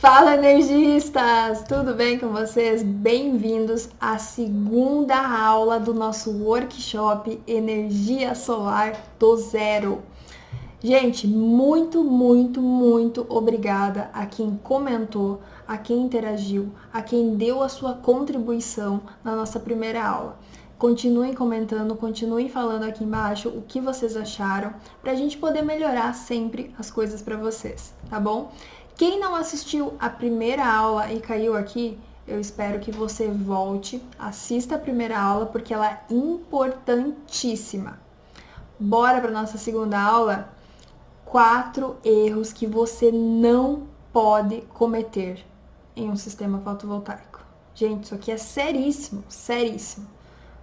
Fala, energistas! Tudo bem com vocês? Bem-vindos à segunda aula do nosso workshop Energia Solar do Zero. Gente, muito obrigada a quem comentou, a quem interagiu, a quem deu a sua contribuição na nossa primeira aula. Continuem comentando, continuem falando aqui embaixo o que vocês acharam, para a gente poder melhorar sempre as coisas para vocês, tá bom? Quem não assistiu a primeira aula e caiu aqui, eu espero que você volte, assista a primeira aula, porque ela é importantíssima. Bora para nossa segunda aula? 4 erros que você não pode cometer em um sistema fotovoltaico. Gente, isso aqui é seríssimo, seríssimo.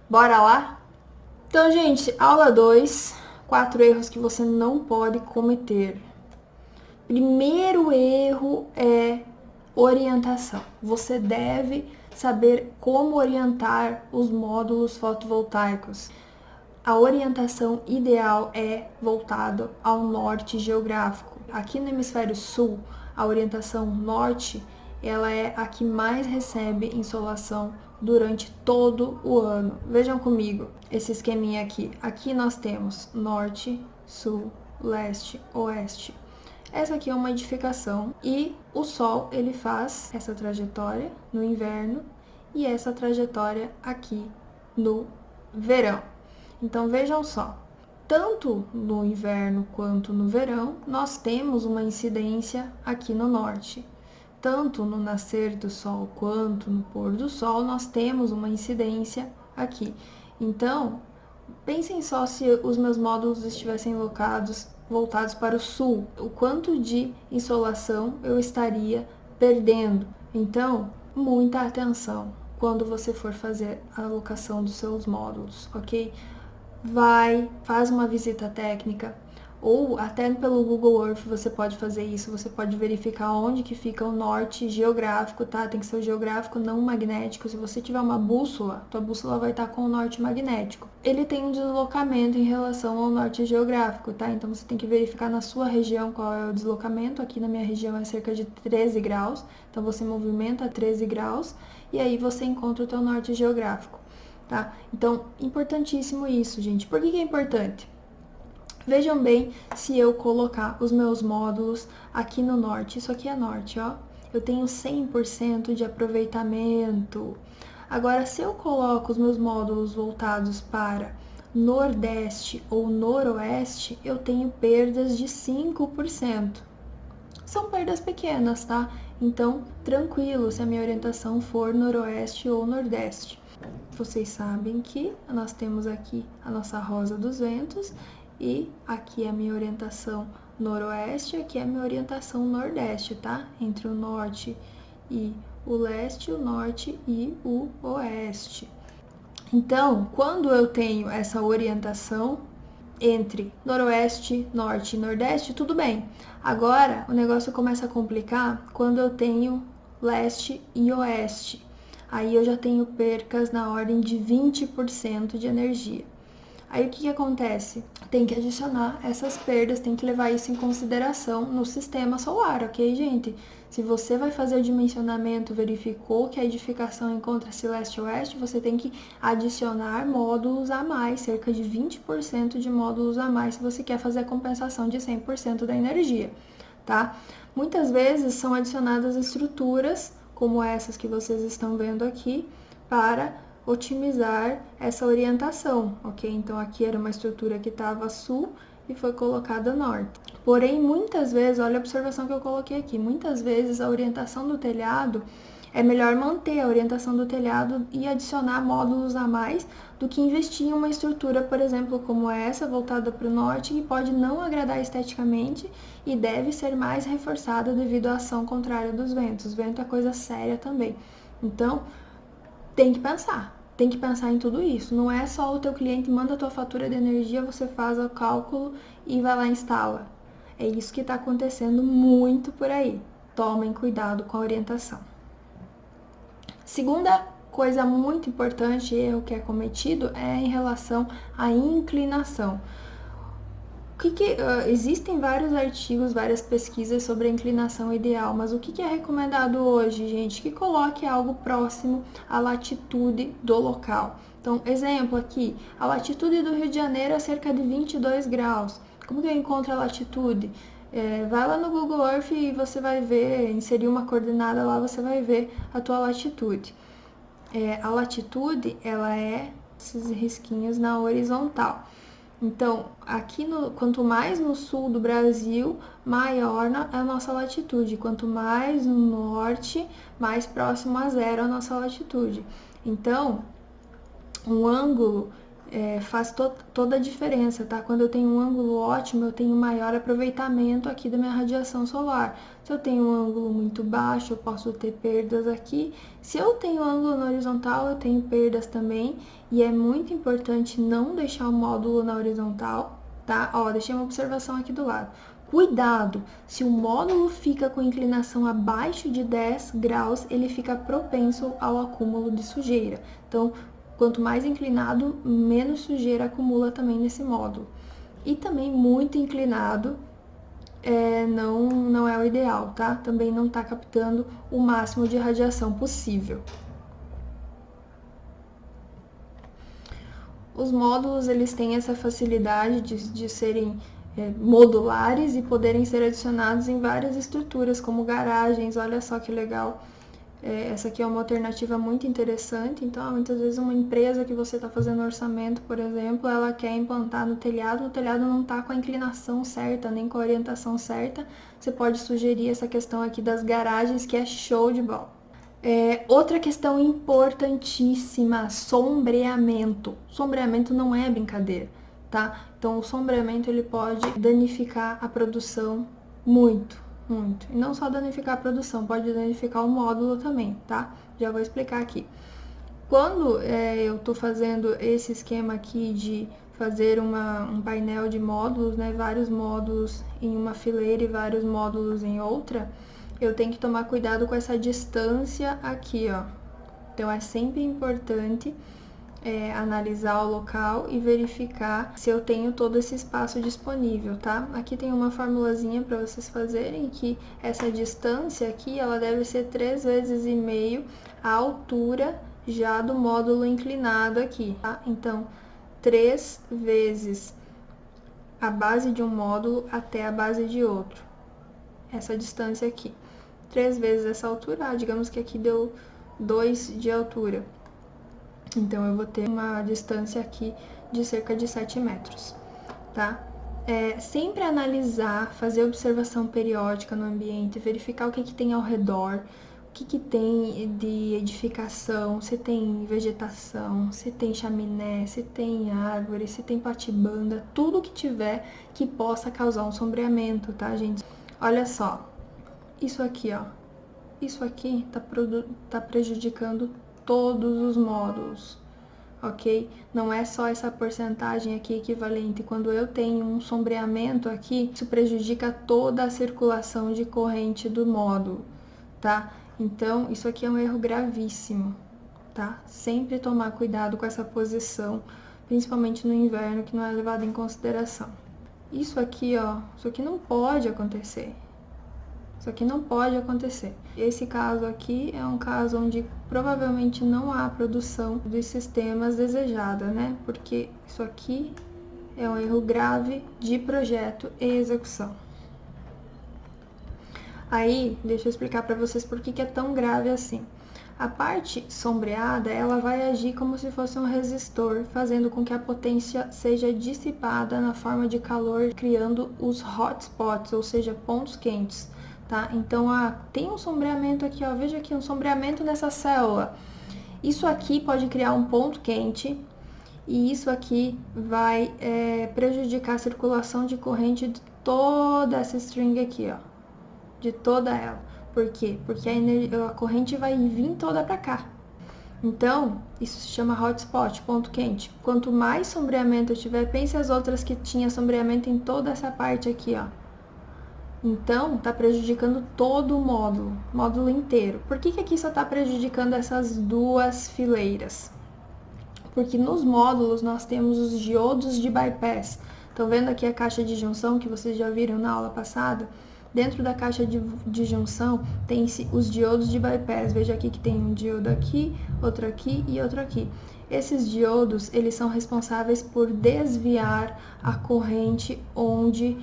Bora lá? Então, gente, aula 2, 4 erros que você não pode cometer. Primeiro erro é orientação. Você deve saber como orientar os módulos fotovoltaicos. A orientação ideal é voltada ao norte geográfico. Aqui no hemisfério sul, a orientação norte, ela é a que mais recebe insolação durante todo o ano. Vejam comigo esse esqueminha aqui. Aqui nós temos norte, sul, leste, oeste. Essa aqui é uma edificação e o Sol ele faz essa trajetória no inverno e essa trajetória aqui no verão. Então vejam só, tanto no inverno quanto no verão, nós temos uma incidência aqui no norte. Tanto no nascer do Sol quanto no pôr do Sol, nós temos uma incidência aqui. Então, pensem só se os meus módulos estivessem voltados para o sul, o quanto de insolação eu estaria perdendo. Então, muita atenção quando você for fazer a alocação dos seus módulos, ok? Faz uma visita técnica, ou até pelo Google Earth você pode fazer isso, você pode verificar onde que fica o norte geográfico, tá? Tem que ser o geográfico, não magnético. Se você tiver uma bússola, tua bússola vai estar com o norte magnético. Ele tem um deslocamento em relação ao norte geográfico, tá? Então você tem que verificar na sua região qual é o deslocamento. Aqui na minha região é cerca de 13 graus, então você movimenta 13 graus e aí você encontra o teu norte geográfico, tá? Então, importantíssimo isso, gente. Por que é importante? Vejam bem se eu colocar os meus módulos aqui no norte. Isso aqui é norte, ó. Eu tenho 100% de aproveitamento. Agora, se eu coloco os meus módulos voltados para nordeste ou noroeste, eu tenho perdas de 5%. São perdas pequenas, tá? Então, tranquilo se a minha orientação for noroeste ou nordeste. Vocês sabem que nós temos aqui a nossa rosa dos ventos e aqui é a minha orientação noroeste, aqui é a minha orientação nordeste, tá? Entre o norte e o leste, o norte e o oeste. Então, quando eu tenho essa orientação entre noroeste, norte e nordeste, tudo bem. Agora, o negócio começa a complicar quando eu tenho leste e oeste. Aí eu já tenho percas na ordem de 20% de energia. Aí o que acontece? Tem que adicionar essas perdas, tem que levar isso em consideração no sistema solar, ok, gente? Se você vai fazer o dimensionamento, verificou que a edificação encontra-se leste-oeste, você tem que adicionar módulos a mais, cerca de 20% de módulos a mais, se você quer fazer a compensação de 100% da energia, tá? Muitas vezes são adicionadas estruturas, como essas que vocês estão vendo aqui, para otimizar essa orientação, ok? Então aqui era uma estrutura que estava sul e foi colocada norte. Porém, muitas vezes, olha a observação que eu coloquei aqui, muitas vezes a orientação do telhado é melhor manter a orientação do telhado e adicionar módulos a mais do que investir em uma estrutura, por exemplo, como essa, voltada para o norte, que pode não agradar esteticamente e deve ser mais reforçada devido à ação contrária dos ventos. Vento é coisa séria também. Então, tem que pensar em tudo isso. Não é só o teu cliente manda a tua fatura de energia, você faz o cálculo e vai lá e instala. É isso que está acontecendo muito por aí. Tomem cuidado com a orientação. Segunda coisa muito importante, erro que é cometido, é em relação à inclinação. Existem vários artigos, várias pesquisas sobre a inclinação ideal, mas o que é recomendado hoje, gente? Que coloque algo próximo à latitude do local. Então, exemplo aqui, a latitude do Rio de Janeiro é cerca de 22 graus. Como que eu encontro a latitude? Vai lá no Google Earth e você vai ver, inserir uma coordenada lá, você vai ver a tua latitude. A latitude, ela é esses risquinhos na horizontal. Então, aqui quanto mais no sul do Brasil, maior é a nossa latitude. Quanto mais no norte, mais próximo a zero a nossa latitude. Então, um ângulo faz toda a diferença, tá? Quando eu tenho um ângulo ótimo, eu tenho maior aproveitamento aqui da minha radiação solar. Se eu tenho um ângulo muito baixo, eu posso ter perdas aqui. Se eu tenho ângulo na horizontal, eu tenho perdas também. E é muito importante não deixar o módulo na horizontal, tá? Ó, deixei uma observação aqui do lado. Cuidado, se o módulo fica com inclinação abaixo de 10 graus, ele fica propenso ao acúmulo de sujeira. Então, quanto mais inclinado, menos sujeira acumula também nesse módulo. E também muito inclinado não é o ideal, tá? Também não está captando o máximo de radiação possível. Os módulos, eles têm essa facilidade de serem modulares e poderem ser adicionados em várias estruturas, como garagens. Olha só que legal. Essa aqui é uma alternativa muito interessante. Então, muitas vezes uma empresa que você está fazendo orçamento, por exemplo, ela quer implantar no telhado não está com a inclinação certa, nem com a orientação certa. Você pode sugerir essa questão aqui das garagens, que é show de bola. Outra questão importantíssima, sombreamento. Sombreamento não é brincadeira, tá? Então, o sombreamento, ele pode danificar a produção muito. E não só danificar a produção, pode danificar o módulo também, tá? Já vou explicar aqui. Quando eu tô fazendo esse esquema aqui de fazer um painel de módulos, né? Vários módulos em uma fileira e vários módulos em outra, eu tenho que tomar cuidado com essa distância aqui, ó. Então, é sempre importante analisar o local e verificar se eu tenho todo esse espaço disponível, tá? Aqui tem uma formulazinha para vocês fazerem, que essa distância aqui, ela deve ser 3,5 vezes a altura já do módulo inclinado aqui, tá? Então, 3 vezes a base de um módulo até a base de outro. Essa distância aqui. 3 vezes essa altura, digamos que aqui deu 2 de altura. Então, eu vou ter uma distância aqui de cerca de 7 metros, tá? Sempre analisar, fazer observação periódica no ambiente, verificar o que tem ao redor, o que tem de edificação, se tem vegetação, se tem chaminé, se tem árvore, se tem platibanda, tudo que tiver que possa causar um sombreamento, tá, gente? Olha só, isso aqui, ó, isso aqui tá prejudicando todos os módulos, ok? Não é só essa porcentagem aqui equivalente. Quando eu tenho um sombreamento aqui, isso prejudica toda a circulação de corrente do módulo, tá? Então, isso aqui é um erro gravíssimo, tá? Sempre tomar cuidado com essa posição, principalmente no inverno, que não é levado em consideração. Isso aqui, ó, isso aqui não pode acontecer. Isso aqui não pode acontecer. Esse caso aqui é um caso onde provavelmente não há produção dos sistemas desejada, né? Porque isso aqui é um erro grave de projeto e execução. Aí, deixa eu explicar para vocês por que é tão grave assim. A parte sombreada, ela vai agir como se fosse um resistor, fazendo com que a potência seja dissipada na forma de calor, criando os hotspots, ou seja, pontos quentes. Tá? Então, tem um sombreamento aqui, ó, veja aqui, um sombreamento nessa célula. Isso aqui pode criar um ponto quente e isso aqui vai prejudicar a circulação de corrente de toda essa string aqui, ó, de toda ela. Por quê? Porque a corrente vai vir toda para cá. Então, isso se chama hotspot, ponto quente. Quanto mais sombreamento eu tiver, pense as outras que tinha sombreamento em toda essa parte aqui, ó. Então, está prejudicando todo o módulo inteiro. Por que aqui só está prejudicando essas duas fileiras? Porque nos módulos nós temos os diodos de bypass, Estão vendo aqui a caixa de junção que vocês já viram na aula passada? Dentro da caixa de junção tem os diodos de bypass. Veja aqui que tem um diodo aqui, outro aqui e outro aqui. Esses diodos, eles são responsáveis por desviar a corrente onde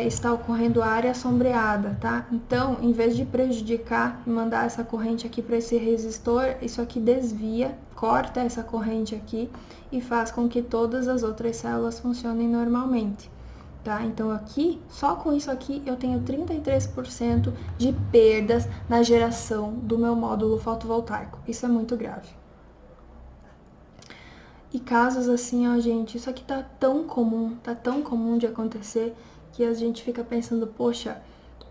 está ocorrendo a área sombreada, tá? Então, em vez de prejudicar e mandar essa corrente aqui para esse resistor, isso aqui desvia, corta essa corrente aqui e faz com que todas as outras células funcionem normalmente. Tá? Então aqui, só com isso aqui, eu tenho 33% de perdas na geração do meu módulo fotovoltaico. Isso é muito grave. E casos assim, ó, gente, isso aqui tá tão comum de acontecer, que a gente fica pensando, poxa,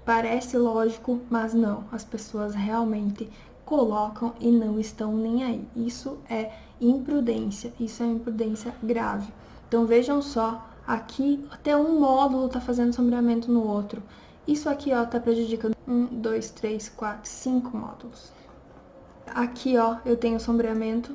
parece lógico, mas não. As pessoas realmente colocam e não estão nem aí. Isso é imprudência grave. Então vejam só, aqui até um módulo tá fazendo sombreamento no outro. Isso aqui, ó, tá prejudicando 1, 2, 3, 4, 5 módulos. Aqui, ó, eu tenho sombreamento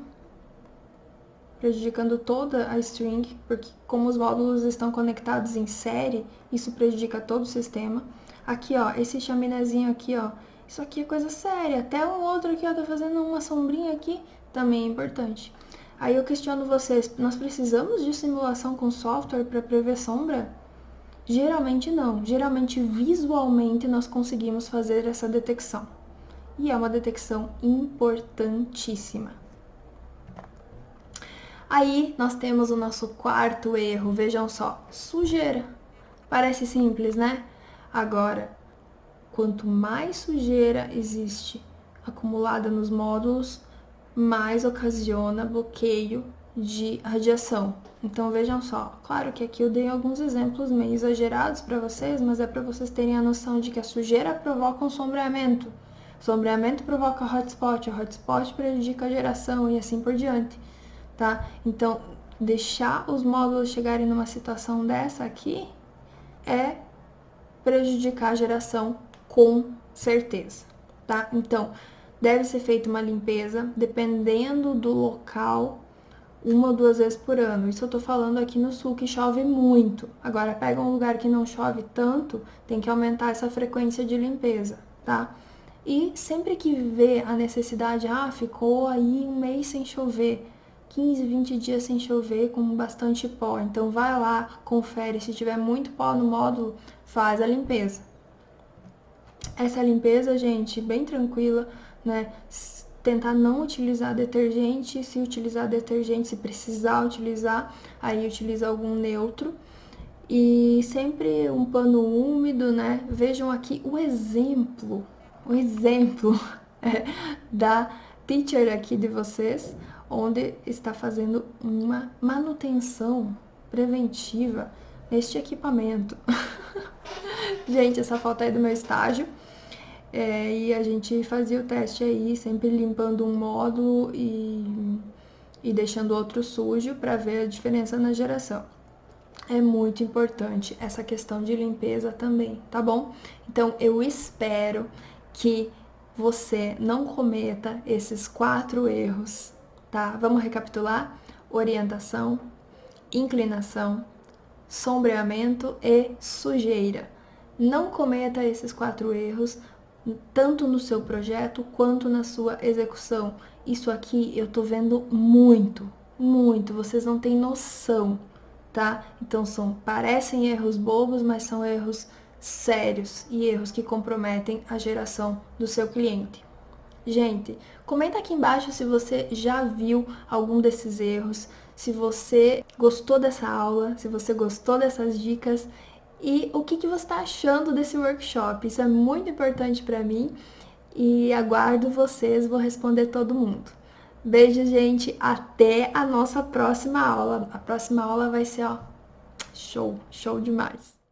prejudicando toda a string, porque como os módulos estão conectados em série, isso prejudica todo o sistema. Aqui, ó, esse chaminézinho aqui, ó, isso aqui é coisa séria. Até um outro aqui, ó, tá fazendo uma sombrinha aqui, também é importante. Aí eu questiono vocês, nós precisamos de simulação com software para prever sombra? Geralmente não. Geralmente, visualmente, nós conseguimos fazer essa detecção. E é uma detecção importantíssima. Aí, nós temos o nosso quarto erro. Vejam só, sujeira. Parece simples, né? Agora, quanto mais sujeira existe acumulada nos módulos, mais ocasiona bloqueio de radiação. Então vejam só, claro que aqui eu dei alguns exemplos meio exagerados para vocês, mas é para vocês terem a noção de que a sujeira provoca um sombreamento. Sombreamento provoca hotspot, o hotspot prejudica a geração e assim por diante, tá? Então, deixar os módulos chegarem numa situação dessa aqui é prejudicar a geração com certeza, tá? Então, deve ser feita uma limpeza, dependendo do local, 1 ou 2 vezes por ano. Isso eu tô falando aqui no sul, que chove muito. Agora, pega um lugar que não chove tanto, tem que aumentar essa frequência de limpeza, tá? E sempre que vê a necessidade, ficou aí um mês sem chover, 15, 20 dias sem chover com bastante pó. Então, vai lá, confere. Se tiver muito pó no módulo, faz a limpeza. Essa limpeza, gente, bem tranquila, né? Tentar não utilizar detergente, se utilizar detergente, se precisar utilizar, aí utiliza algum neutro. E sempre um pano úmido, né? Vejam aqui o exemplo da teacher aqui de vocês, onde está fazendo uma manutenção preventiva neste equipamento. Gente, essa foto é do meu estágio. E a gente fazia o teste aí, sempre limpando um módulo e deixando outro sujo para ver a diferença na geração. É muito importante essa questão de limpeza também, tá bom? Então, eu espero que você não cometa esses 4 erros, tá? Vamos recapitular? Orientação, inclinação, sombreamento e sujeira. Não cometa esses 4 erros, tanto no seu projeto quanto na sua execução. Isso aqui eu tô vendo muito, vocês não têm noção, tá? Então parecem erros bobos, mas são erros sérios e erros que comprometem a geração do seu cliente. Gente, comenta aqui embaixo se você já viu algum desses erros, se você gostou dessa aula, se você gostou dessas dicas e o que você está achando desse workshop. Isso é muito importante para mim e aguardo vocês, vou responder todo mundo. Beijo, gente, até a nossa próxima aula. A próxima aula vai ser, show demais.